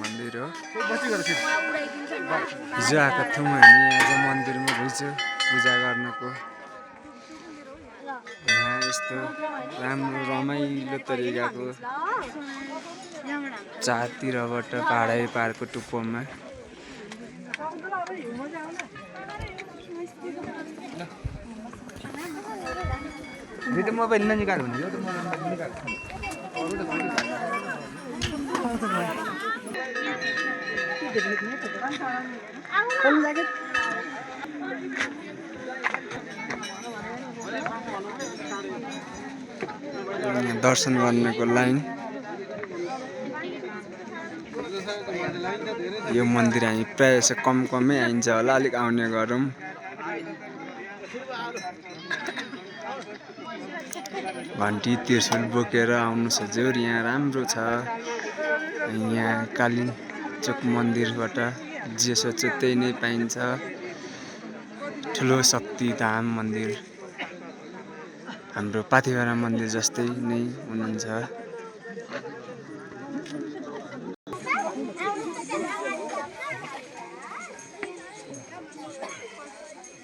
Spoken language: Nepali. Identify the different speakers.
Speaker 1: मन्दिर हो। हिजो आएको थियौँ हामी आज मन्दिरमा घुइँचो पूजा गर्नको। यहाँ यस्तो राम्रो रमाइलो तरिकाको चारतिरबाट पाहाडै पाहाडको टुप्पोमा
Speaker 2: भिडियो मोबाइल निकाल भने यो त मोबाइल निकाल
Speaker 1: दर्शन गर्नको लाइन। यो मन्दिर हामी प्रायः जसो कमै आइन्छ होला, अलिक आउने गरौँ। घन्टी त्रिशूल बोकेर आउनु सजिलो। यहाँ राम्रो छ। यहाँ कालिचोक मन्दिरबाट जे सोच्यो त्यही नै पाइन्छ। ठुलो शक्तिधाम मन्दिर हाम्रो पाथिभरा मन्दिर जस्तै नै हुनुहुन्छ।